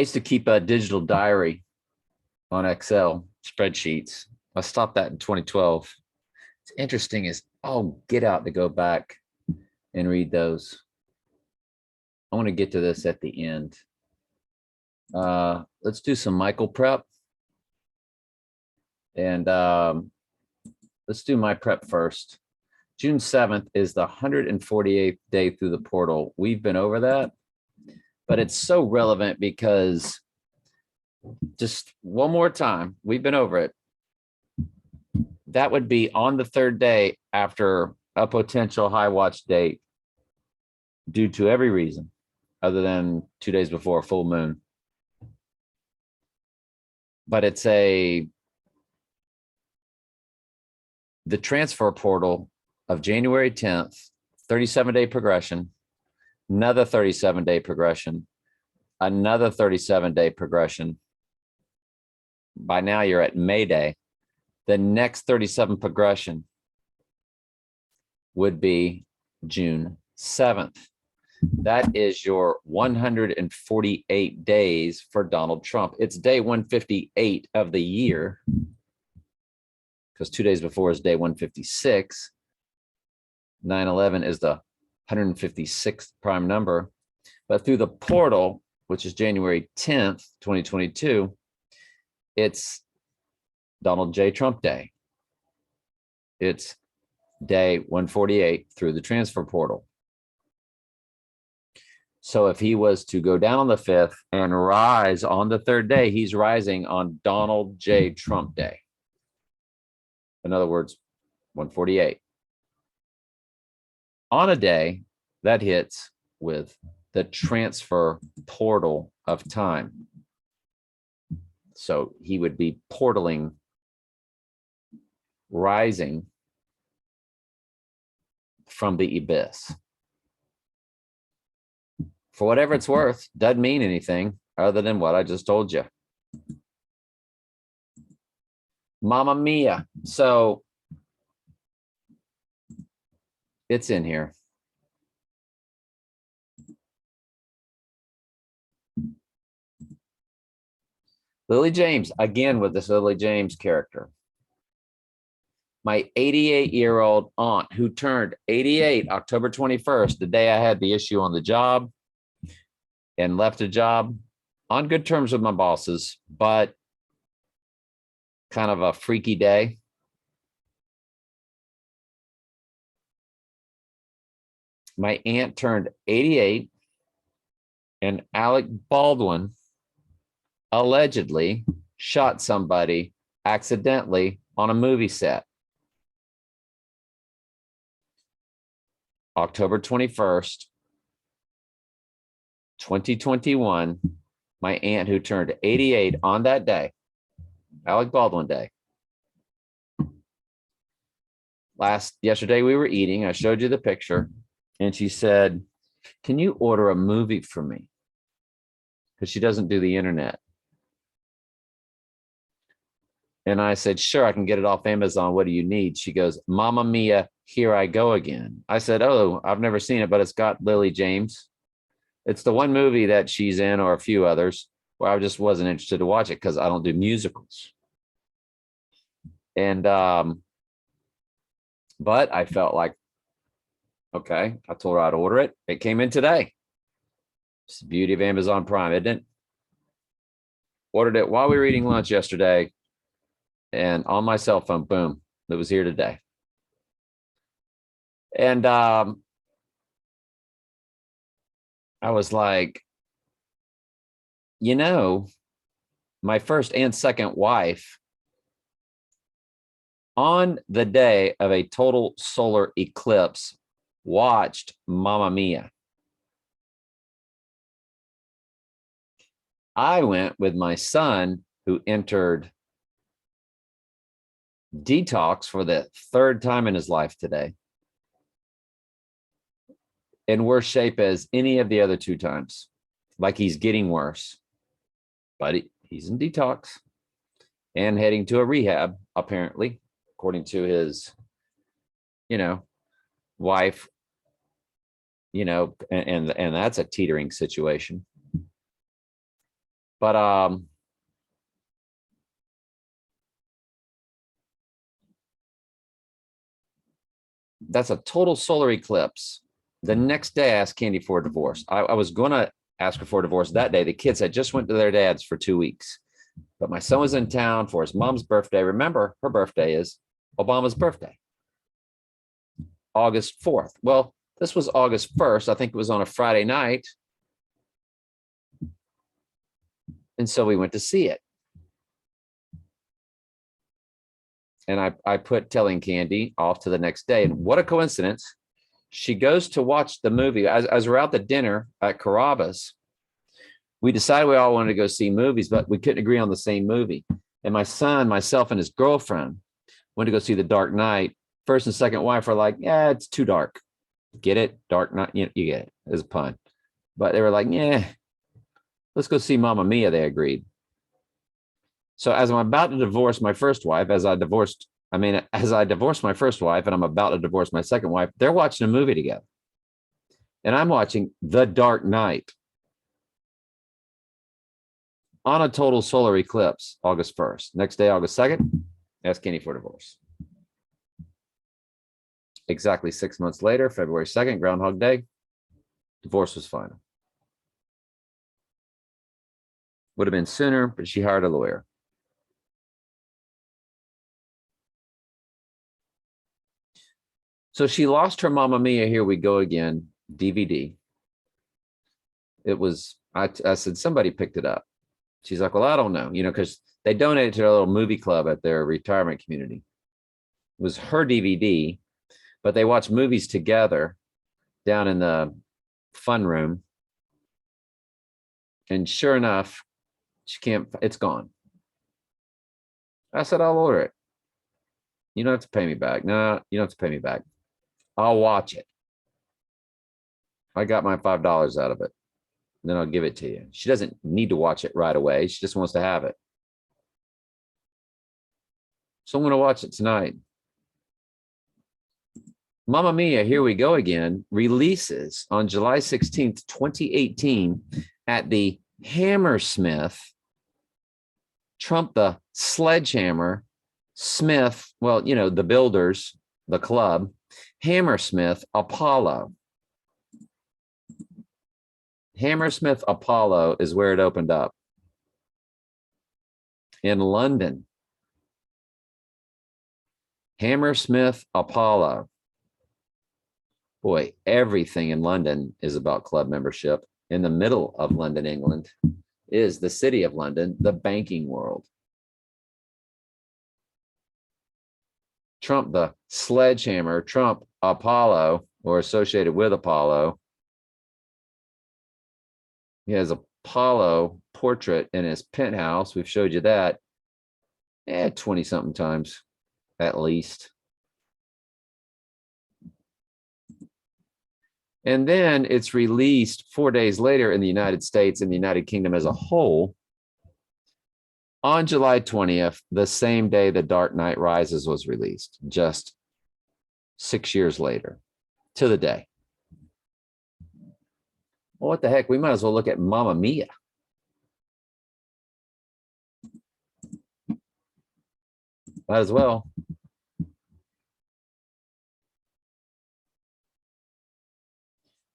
used to keep a digital diary on Excel spreadsheets. I stopped that in 2012. It's interesting is, oh, get out to go back and read those. I want to get to this at the end. Let's do some Michael prep. And let's do my prep first. June 7th is the 148th day through the portal. We've been over that, but it's so relevant because just one more time, we've been over it. That would be on the third day after a potential high watch date due to every reason other than 2 days before a full moon. But it's the transfer portal of January 10th, 37-day progression, another 37-day progression, another 37-day progression. By now you're at May Day. The next 37 progression would be June 7th. That is your 148 days for Donald Trump. It's day 158 of the year because 2 days before is day 156. 9/11 is the 156th prime number. But through the portal, which is January 10th, 2022, it's Donald J. Trump Day. It's day 148 through the transfer portal. So if he was to go down on the 5th and rise on the third day, he's rising on Donald J. Trump Day. In other words, 148. On a day that hits with the transfer portal of time. So he would be portaling, rising from the abyss. For whatever it's worth, doesn't mean anything other than what I just told you. Mamma mia. So it's in here. Lily James, again with this Lily James character. My 88-year-old aunt who turned 88 October 21st, the day I had the issue on the job and left a job on good terms with my bosses, but kind of a freaky day. My aunt turned 88 and Alec Baldwin allegedly shot somebody accidentally on a movie set. October 21st, 2021, my aunt who turned 88 on that day, Alec Baldwin Day. Yesterday we were eating, I showed you the picture, and she said, "Can you order a movie for me?" Because she doesn't do the internet. And I said, "Sure, I can get it off Amazon. What do you need?" She goes, "Mamma Mia, Here I Go Again." I said, "Oh, I've never seen it, but it's got Lily James." It's the one movie that she's in, or a few others, where I just wasn't interested to watch it because I don't do musicals. And, but I felt like, okay, I told her I'd order it. It came in today. It's the beauty of Amazon Prime, isn't it? Ordered it while we were eating lunch yesterday. And on my cell phone, boom, it was here today. And I was like, you know, my first and second wife, on the day of a total solar eclipse, watched Mamma Mia. I went with my son, who entered detox for the third time in his life today, in worse shape as any of the other two times. Like he's getting worse, but he's in detox and heading to a rehab, apparently, according to his, wife, and that's a teetering situation. But that's a total solar eclipse. The next day, I asked Candy for a divorce. I was going to ask her for a divorce that day. The kids had just went to their dad's for 2 weeks, but my son was in town for his mom's birthday. Remember, her birthday is Obama's birthday, August 4th. Well, this was August 1st. I think it was on a Friday night. And so we went to see it. And I put telling Candy off to the next day. And what a coincidence. She goes to watch the movie. As we're out to dinner at Carrabba's, we decided we all wanted to go see movies, but we couldn't agree on the same movie. And my son, myself, and his girlfriend went to go see The Dark Knight. First and second wife are like, yeah, it's too dark. Get it? Dark Knight. You get it. It's a pun. But they were like, yeah, let's go see Mamma Mia. They agreed. So as I'm about to divorce my first wife, as I divorced my first wife and I'm about to divorce my second wife, they're watching a movie together. And I'm watching The Dark Knight on a total solar eclipse, August 1st. Next day, August 2nd, ask Kenny for divorce. Exactly 6 months later, February 2nd, Groundhog Day, divorce was final. Would have been sooner, but she hired a lawyer. So she lost her Mamma Mia, Here We Go Again DVD. It was, I said, somebody picked it up. She's like, well, I don't know, because they donated to their little movie club at their retirement community. It was her DVD, but they watched movies together down in the fun room. And sure enough, it's gone. I said, I'll order it. You don't have to pay me back. No, you don't have to pay me back. I'll watch it. I got my $5 out of it. Then I'll give it to you. She doesn't need to watch it right away. She just wants to have it. So I'm going to watch it tonight. Mamma Mia, Here We Go Again releases on July 16th, 2018 at the Hammersmith, Trump the Sledgehammer, Smith, well, the builders, the club, Hammersmith Apollo. Hammersmith Apollo is where it opened up in London. Hammersmith Apollo. Boy, everything in London is about club membership. In the middle of London, England, is the city of London, the banking world. Trump the Sledgehammer, Trump Apollo, or associated with Apollo. He has Apollo portrait in his penthouse. We've showed you that 20-something times at least. And then it's released 4 days later in the United States and the United Kingdom as a whole on July 20th, the same day The Dark Knight Rises was released, just 6 years later to the day. Well, what the heck? We might as well look at Mamma Mia. Might as well.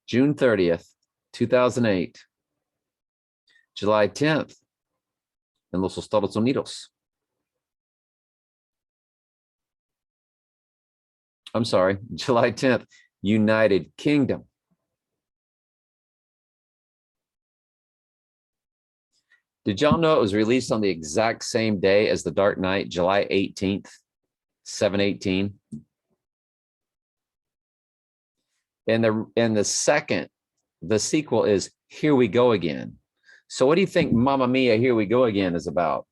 June 30th, 2008. July 10th, en los Estados Unidos. I'm sorry, July 10th, United Kingdom. Did y'all know it was released on the exact same day as The Dark Knight, July 18th, 7/18? And the sequel is Here We Go Again. So what do you think Mamma Mia, Here We Go Again is about?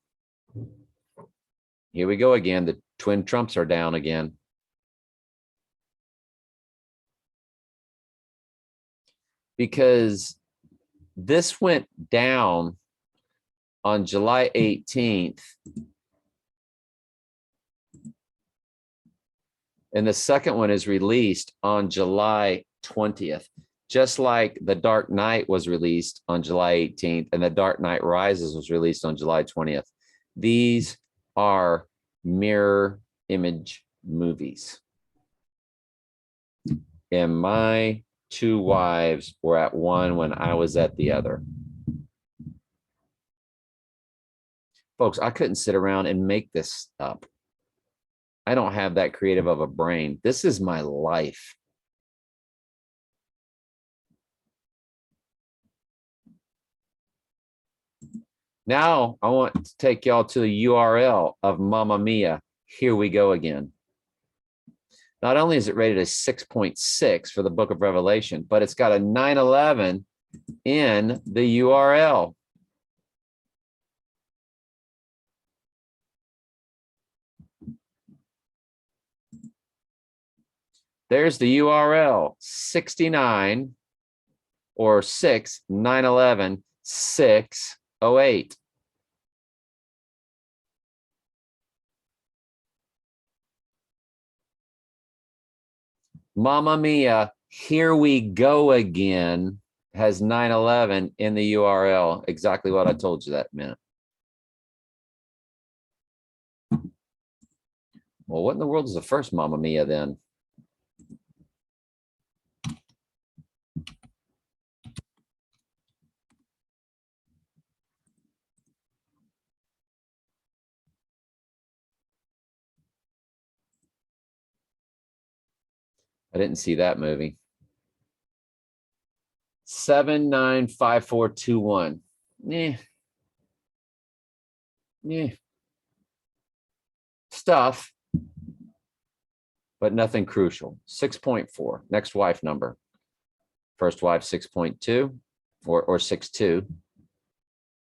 Here we go again. The twin Trumps are down again. Because this went down on July 18th. And the second one is released on July 20th. just like The Dark Knight was released on July 18th and The Dark Knight Rises was released on July 20th. These are mirror image movies. And my two wives were at one when I was at the other. Folks, I couldn't sit around and make this up. I don't have that creative of a brain. This is my life. Now I want to take y'all to the URL of Mamma Mia. Here we go again. Not only is it rated a 6.6 for the Book of Revelation, but it's got a 9/11 in the URL. There's the URL 69 or 6 9/11 608. Mamma Mia, here we go again, has 9/11 in the URL. Exactly what I told you that meant. Well, what in the world is the first Mamma Mia then? I didn't see that movie. 795421. Stuff, but nothing crucial. 6.4. Next wife number. First wife 6.2 or 6.2.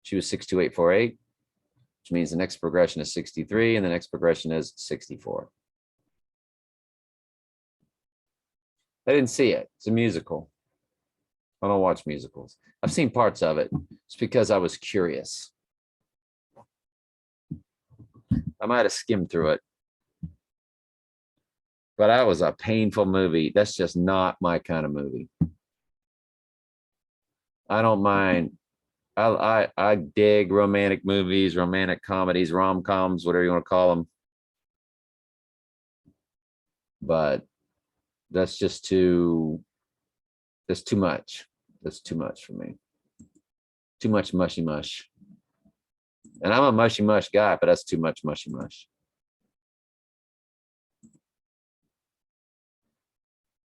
She was 62848, which means the next progression is 63 and the next progression is 64. I didn't see it. It's a musical. I don't watch musicals. I've seen parts of it. It's because I was curious. I might have skimmed through it. But that was a painful movie. That's just not my kind of movie. I don't mind. I dig romantic movies, romantic comedies, rom-coms, whatever you want to call them. But that's just that's too much. That's too much for me. Too much mushy mush. And I'm a mushy mush guy, but that's too much mushy mush.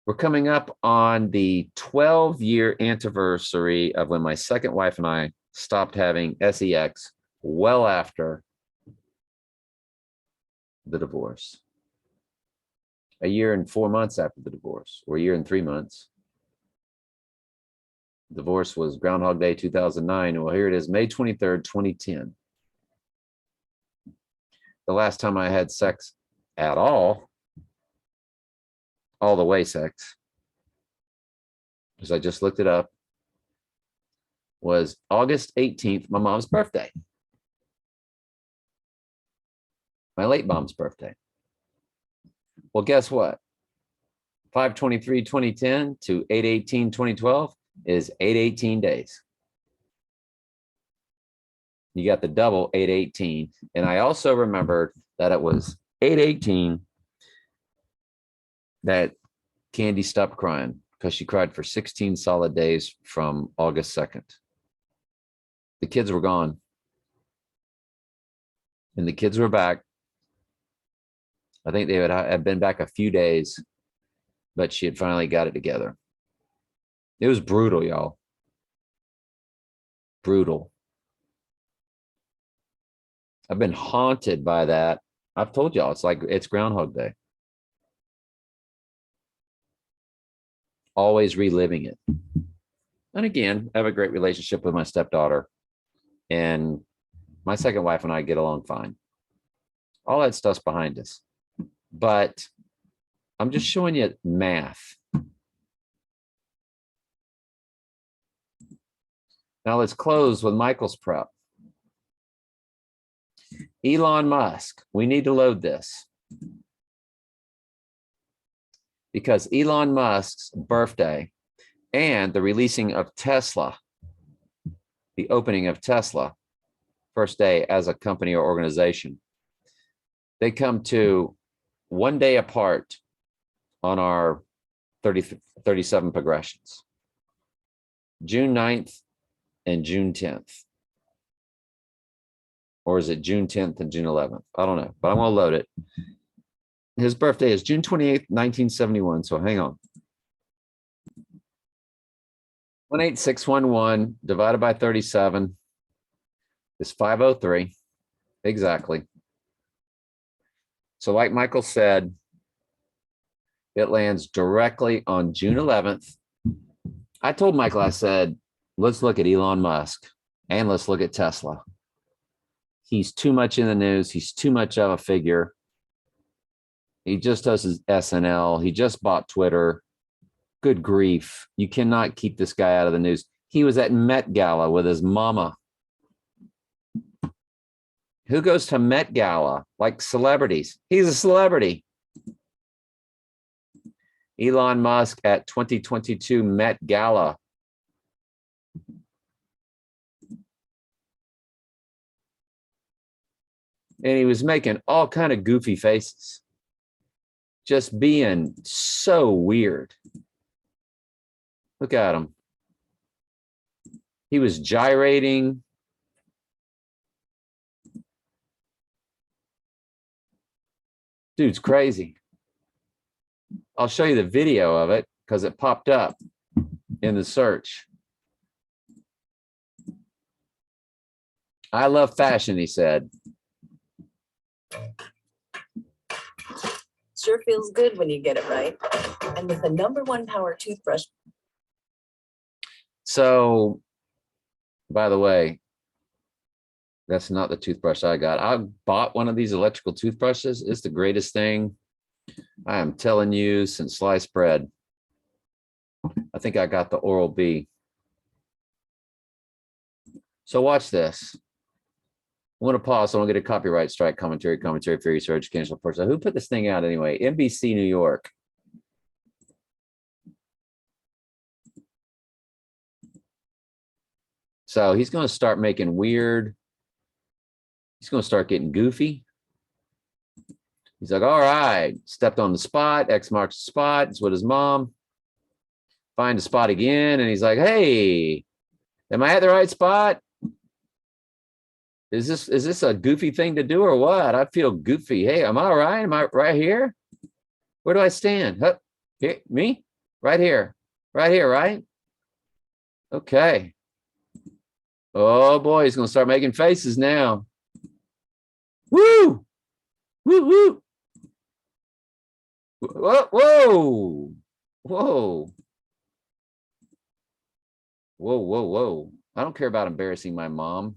We're coming up on the 12-year anniversary of when my second wife and I stopped having sex well after the divorce. A year and 4 months after the divorce, or a year and 3 months. Divorce was Groundhog Day 2009. Well, here it is, May 23rd, 2010. The last time I had sex at all the way sex, as I just looked it up, was August 18th, my mom's birthday. My late mom's birthday. Well, guess what? 5/23/2010 to 8/18/2012 is 818 days. You got the double 818. And I also remembered that it was 818 that Candy stopped crying, because she cried for 16 solid days from August 2nd. The kids were gone. And the kids were back. I think they had been back a few days, but she had finally got it together. It was brutal, y'all. Brutal. I've been haunted by that. I've told y'all, it's Groundhog Day. Always reliving it. And again, I have a great relationship with my stepdaughter, and my second wife and I get along fine. All that stuff's behind us. But I'm just showing you math. Now let's close with Michael's prep. Elon Musk, we need to load this, because Elon Musk's birthday and the releasing of Tesla, the opening of Tesla, first day as a company or organization. They come to 1 day apart on our 37 progressions. June 9th and June 10th. Or is it June 10th and June 11th? I don't know, but I'm going to load it. His birthday is June 28th, 1971. So hang on. 18611 divided by 37 is 503. Exactly. So like Michael said, it lands directly on June 11th. I told Michael, I said, let's look at Elon Musk and let's look at Tesla. He's too much in the news. He's too much of a figure. He just does his SNL. He just bought Twitter. Good grief. You cannot keep this guy out of the news. He was at Met Gala with his mama. Who goes to Met Gala? Like celebrities. He's a celebrity. Elon Musk at 2022 Met Gala. And he was making all kind of goofy faces. Just being so weird. Look at him. He was gyrating. Dude's crazy. I'll show you the video of it because it popped up in the search. I love fashion, he said. Sure feels good when you get it right. And with the #1 power toothbrush. So, by the way, that's not the toothbrush I got. I bought one of these electrical toothbrushes. It's the greatest thing. I am telling you, since sliced bread. I think I got the Oral-B. So watch this. I want to pause. I want to get a copyright strike commentary for your educational purpose. Who put this thing out anyway? NBC New York. So he's going to start making weird. He's going to start getting goofy. He's like, all right, stepped on the spot. X marks the spot. It's with his mom. Find the spot again. And he's like, hey, am I at the right spot? Is this a goofy thing to do or what? I feel goofy. Hey, am I all right? Am I right here? Where do I stand? Huh? Here, me? Right here. Right here, right? Okay. Oh boy, he's gonna start making faces now. Woo! Woo woo! Whoa! Whoa! Whoa! Whoa! Whoa! Whoa! I don't care about embarrassing my mom.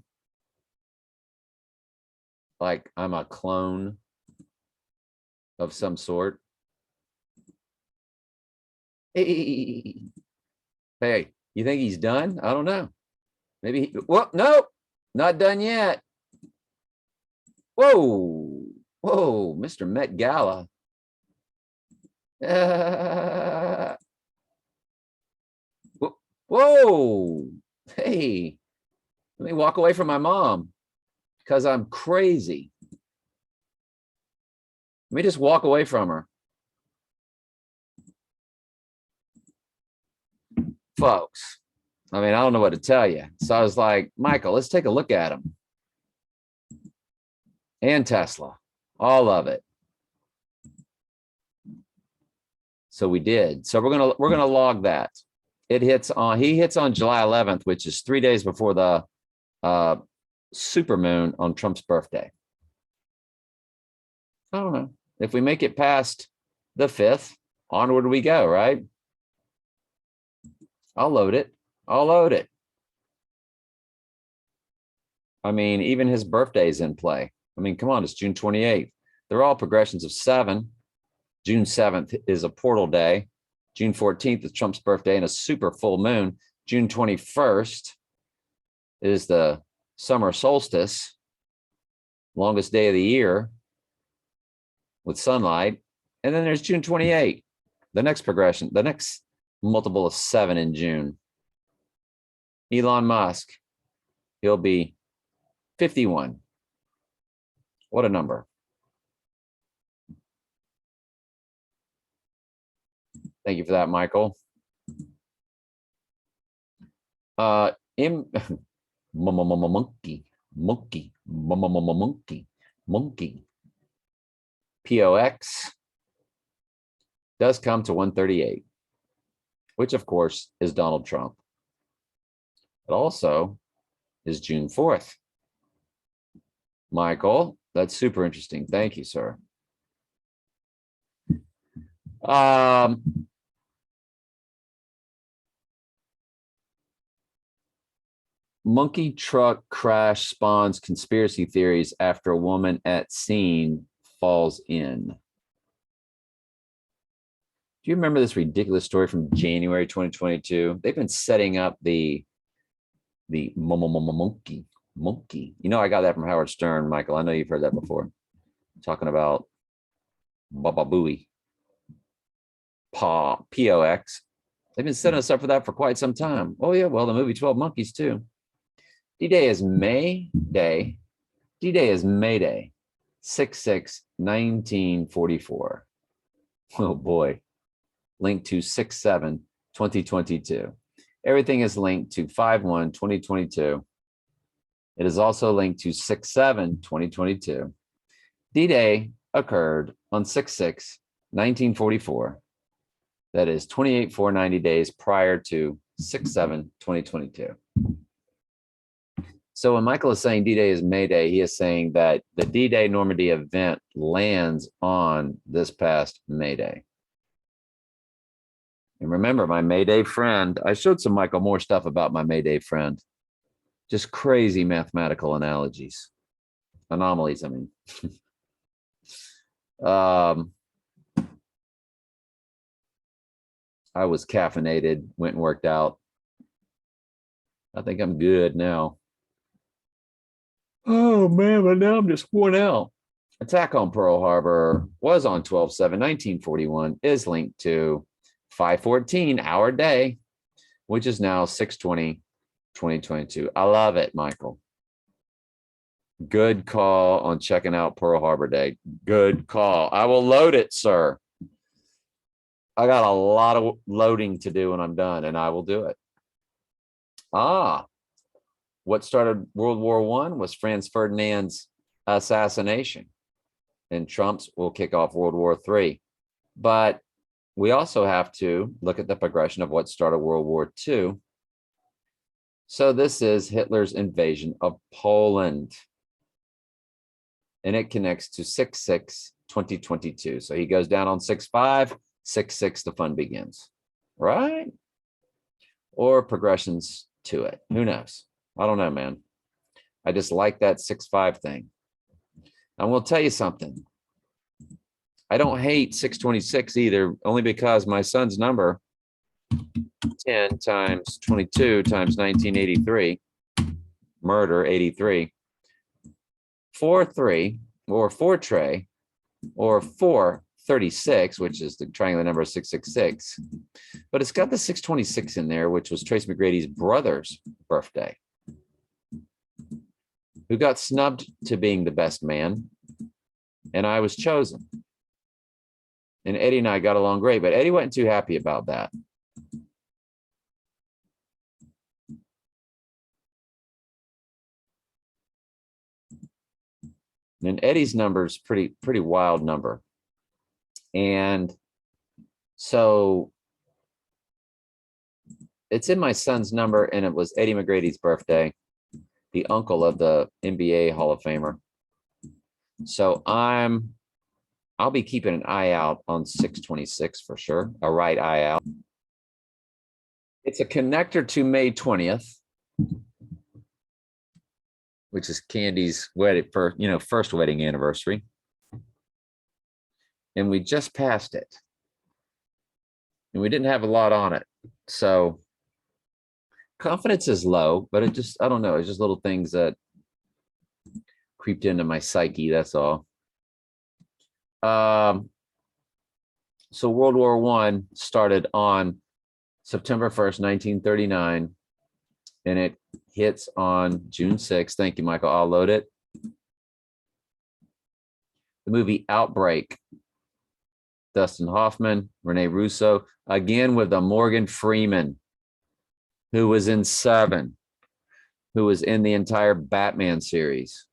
Like I'm a clone of some sort. Hey, hey, you think he's done? I don't know. Maybe, well, no, not done yet. Whoa, whoa, Mr. Met Gala. Whoa, hey, let me walk away from my mom because I'm crazy. Let me just walk away from her. Folks, I mean, I don't know what to tell you. So I was like, Michael, let's take a look at him. And Tesla, all of it. So we did. So we're gonna log that. He hits on July 11th, which is 3 days before the supermoon on Trump's birthday. I don't know. If we make it past the 5th, onward we go, right? I'll load it. I'll load it. I mean, even his birthday is in play. I mean, come on, it's June 28th. They're all progressions of 7. June 7th is a portal day. June 14th is Trump's birthday and a super full moon. June 21st is the summer solstice, longest day of the year with sunlight. And then there's June 28th, the next progression, the next multiple of 7 in June. Elon Musk, he'll be 51. What a number. Thank you for that, Michael. Monkey. POX does come to 138, which of course is Donald Trump. It also is June 4th. Michael, that's super interesting. Thank you, sir. Monkey truck crash spawns conspiracy theories after a woman at scene falls in. Do you remember this ridiculous story from January 2022? They've been setting up the monkey. You know, I got that from Howard Stern, Michael. I know you've heard that before. Talking about Baba Booey. POX. They've been setting us up for that for quite some time. Oh, yeah. Well, the movie 12 Monkeys, too. D-Day is May Day. D-Day is May Day. 6/6/1944. Oh, boy. Linked to 6/7/2022. Everything is linked to 5/1/2022. It is also linked to 6/7/2022. D-Day occurred on 6/6/1944. That is 28,490 days prior to 6/7/2022. So when Michael is saying D-Day is May Day, he is saying that the D-Day Normandy event lands on this past May Day. And remember, my May Day friend, I showed some Michael Moore stuff about my May Day friend. Just crazy mathematical anomalies, I mean. I was caffeinated, went and worked out. I think I'm good now. Oh, man, but now I'm just worn out. Attack on Pearl Harbor was on 12/7/1941, is linked to 5/14 our day, which is now 6/20/2022. I love it, Michael. Good call on checking out Pearl Harbor Day. Good call. I will load it, sir. I got a lot of loading to do when I'm done, and I will do it. What started World War I was Franz Ferdinand's assassination, and Trump's will kick off World War III. But we also have to look at the progression of what started World War II. So this is Hitler's invasion of Poland, and it connects to 6/6/2022. So he goes down on 6/5, 6/6, the fun begins, right? Or progressions to it. Who knows? I don't know, man. I just like that 6/5 thing. I will tell you something. I don't hate 626 either, only because my son's number, 10 times 22 times 1983, murder 83, 4-3, or 4-tray, or 436, which is the triangular number of 666. But it's got the 626 in there, which was Tracy McGrady's brother's birthday, who got snubbed to being the best man, and I was chosen. And Eddie and I got along great, but Eddie wasn't too happy about that. And Eddie's number is pretty wild number. And so it's in my son's number, and it was Eddie McGrady's birthday, the uncle of the NBA Hall of Famer. So I'll be keeping an eye out on 626 for sure, a right eye out. It's a connector to May 20th, which is Candy's wedding, first wedding anniversary. And we just passed it. And we didn't have a lot on it. So confidence is low, but I don't know. It's just little things that creeped into my psyche. That's all. So World War I started on September 1st, 1939. And it hits on June 6th. Thank you, Michael. I'll load it. The movie Outbreak. Dustin Hoffman, Rene Russo, again with a Morgan Freeman, who was in Seven, who was in the entire Batman series.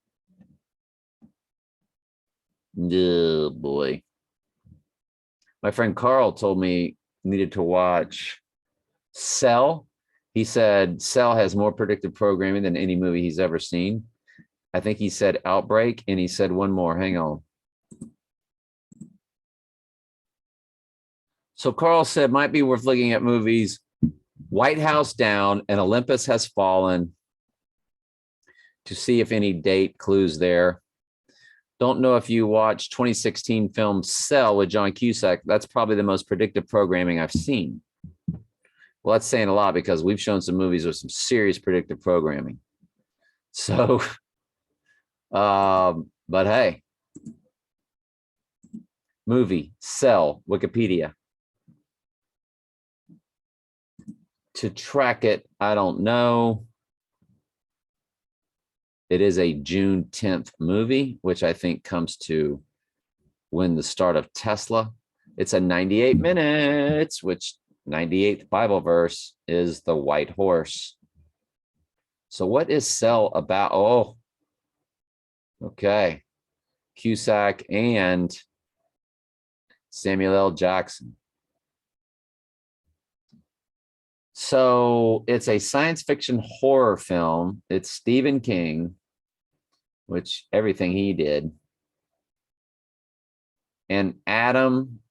Oh boy. My friend Carl told me needed to watch Cell. He said Cell has more predictive programming than any movie he's ever seen. I think he said Outbreak, and he said one more. Hang on. So Carl said might be worth looking at movies White House Down and Olympus Has Fallen to see if any date clues there. Don't know if you watched 2016 film Cell with John Cusack. That's probably the most predictive programming I've seen. Well, that's saying a lot because we've shown some movies with some serious predictive programming. So, but hey, movie Cell, Wikipedia. To track it, I don't know. It is a June 10th movie, which I think comes to when the start of Tesla. It's a 98 minutes, which 98th Bible verse is the white horse. So what is Cell about? Oh, okay. Cusack and Samuel L. Jackson. So it's a science fiction horror film. It's Stephen King, which everything he did. And Adam,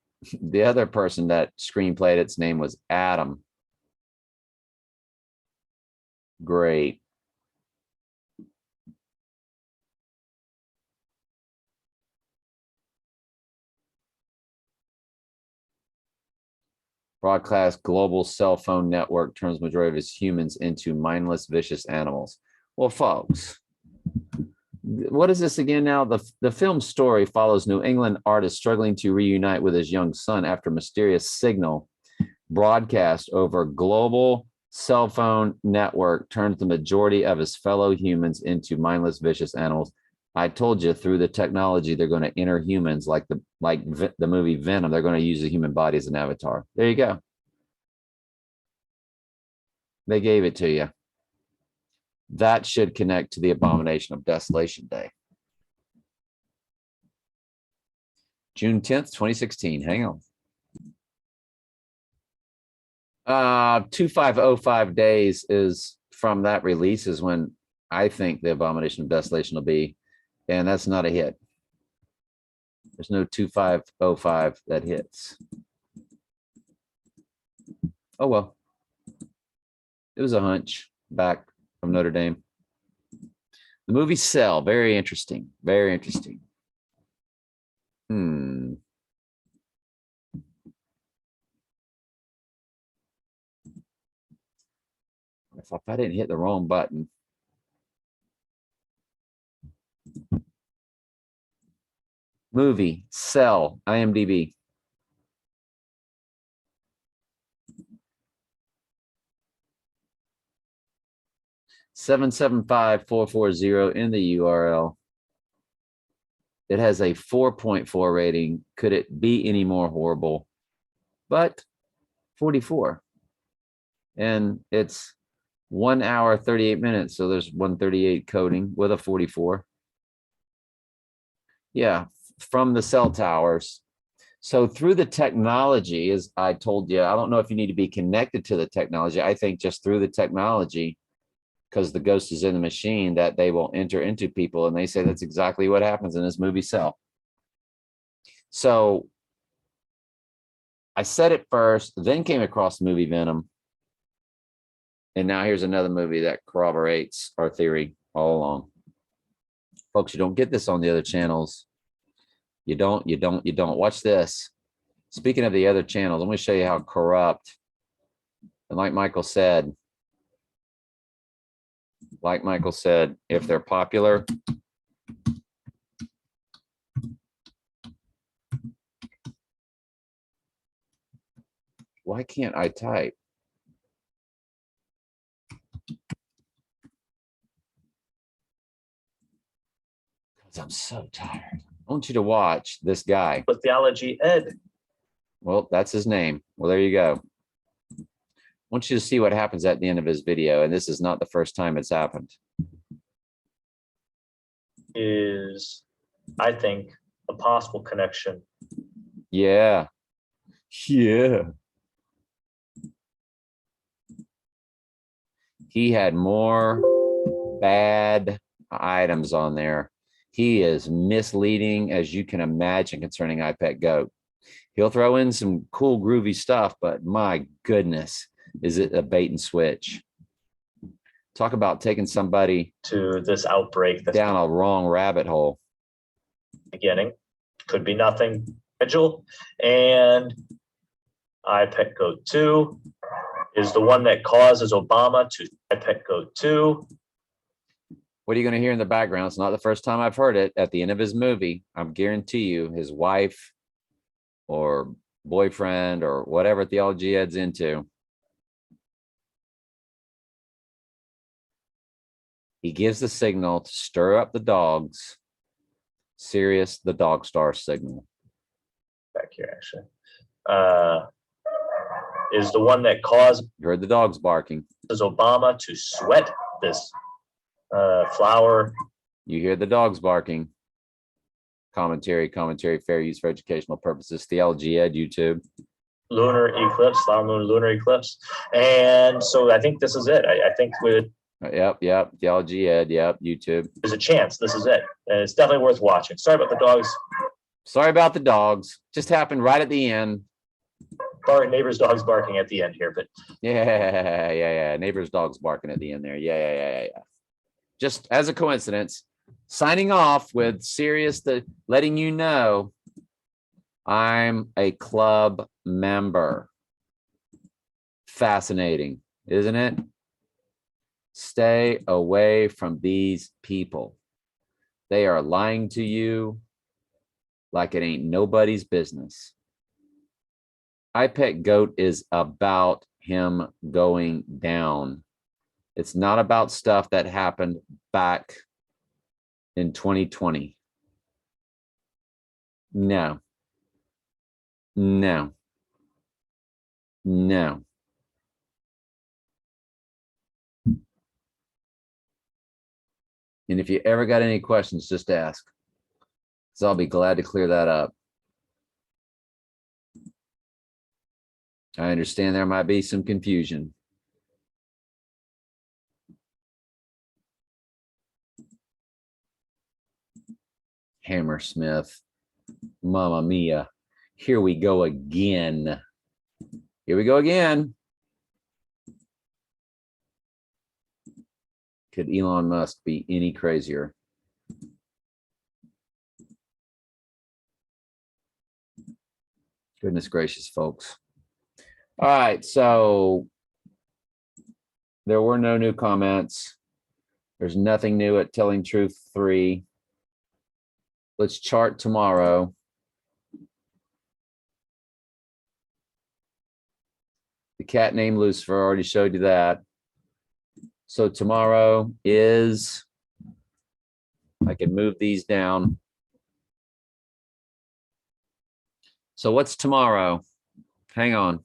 the other person that screenplayed its name was Adam. Great. Broadcast global cell phone network turns majority of its humans into mindless, vicious animals. Well, folks, what is this again now? The film story follows New England artist struggling to reunite with his young son after mysterious signal broadcast over global cell phone network turns the majority of his fellow humans into mindless, vicious animals. I told you through the technology, they're going to enter humans like the movie Venom. They're going to use the human body as an avatar. There you go. They gave it to you. That should connect to the abomination of Desolation Day. June 10th, 2016. Hang on. 2505 days is from that release is when I think the abomination of desolation will be, and that's not a hit. There's no 2505 that hits. Oh well, it was a hunch back from Notre Dame. The movie Cell, very interesting, very interesting. If I didn't hit the wrong button. Movie Cell, IMDb. $775,440 in the URL. It has a 4.4 rating. Could it be any more horrible? But 44. And it's 1 hour, 38 minutes. So there's 138 coding with a 44. Yeah, from the cell towers. So through the technology, as I told you, I don't know if you need to be connected to the technology. I think just through the technology, because the ghost is in the machine, that they will enter into people. And they say that's exactly what happens in this movie Cell. So I said it first, then came across the movie Venom. And now here's another movie that corroborates our theory all along. Folks, you don't get this on the other channels. You don't. Watch this. Speaking of the other channels, I'm going to show you how corrupt. And like Michael said, if they're popular, why can't I type? I'm so tired. I want you to watch this guy. With Theology Ed. Well, that's his name. Well, there you go. I want you to see what happens at the end of his video. And this is not the first time it's happened. Is, I think, a possible connection. Yeah. Yeah. He had more bad items on there. He is misleading, as you can imagine, concerning iPet Goat. He'll throw in some cool, groovy stuff, but my goodness, is it a bait and switch? Talk about taking somebody To this outbreak that's down a wrong rabbit hole. beginning. Could be nothing. Schedule. And iPet Goat 2 is the one that causes Obama to iPet Goat 2. What are you going to hear in the background? It's not the first time I've heard it. At the end of his movie, I guarantee you his wife or boyfriend or whatever Theology Ed's into, he gives the signal to stir up the dogs. Sirius, the dog star signal. Back here, actually. Is the one that causes You heard the dogs barking. Obama to sweat this flower. You hear the dogs barking. Commentary, fair use for educational purposes. Theology Ed, YouTube. Lunar eclipse, flower moon lunar eclipse. And so I think this is it. I think Yep. Theology Ed, yep. YouTube. there's a chance this is it. And it's definitely worth watching. Sorry about the dogs. Sorry about the dogs. Just happened right at the end. Neighbor's dogs barking at the end here, but Yeah. Neighbor's dog's barking at the end there. Yeah. Just as a coincidence. Signing off with Sirius, letting you know I'm a club member. Fascinating, isn't it? Stay away from these people. They are lying to you like it ain't nobody's business. iPet Goat is about him going down. It's not about stuff that happened back in 2020. No. And if you ever got any questions, just ask. So I'll be glad to clear that up. I understand there might be some confusion. Hammersmith, Mamma Mia, here we go again. Here we go again. Could Elon Musk be any crazier? Goodness gracious, folks. All right, so there were no new comments. There's nothing new at Telling Truth 3. Let's chart tomorrow. The cat named Lucifer, I already showed you that. So tomorrow is, I can move these down. So what's tomorrow? Hang on.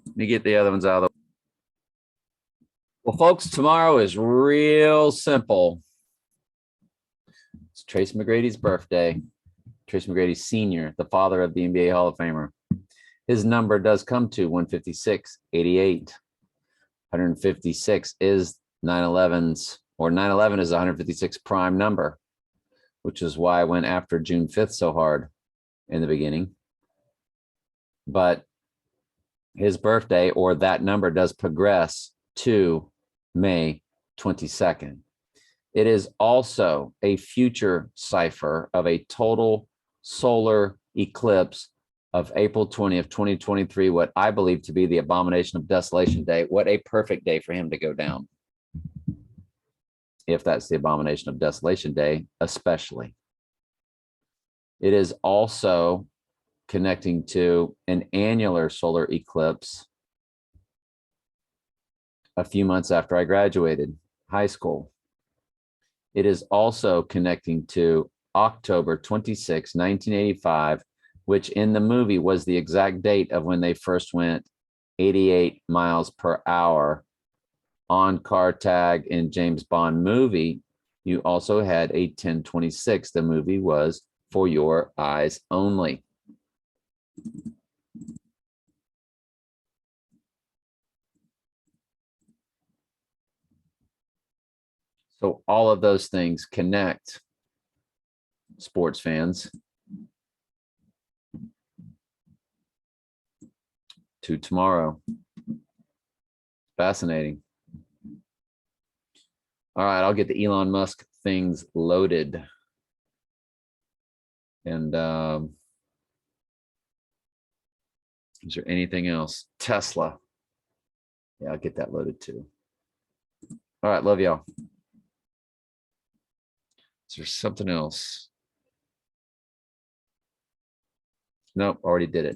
Let me get the other ones out of the way. Well, folks, tomorrow is real simple. It's Trace McGrady's birthday. Trace McGrady Sr., the father of the NBA Hall of Famer. His number does come to 156-88. 156 is 9/11's, or 9/11 is 156 prime number, which is why I went after June 5th so hard in the beginning. But his birthday, or that number, does progress to May 22nd. It is also a future cipher of a total solar eclipse of April 20th, 2023, what I believe to be the abomination of desolation day. What a perfect day for him to go down. If that's the abomination of desolation day, especially. It is also connecting to an annular solar eclipse a few months after I graduated high school. It is also connecting to October 26, 1985, which in the movie was the exact date of when they first went 88 miles per hour on car tag in James Bond movie. You also had a 1026. The movie was For Your Eyes Only. So all of those things connect, sports fans, to tomorrow. Fascinating. All right, I'll get the Elon Musk things loaded. And is there anything else? Tesla. Yeah, I'll get that loaded too. All right, love y'all. Is there something else? Nope, already did it.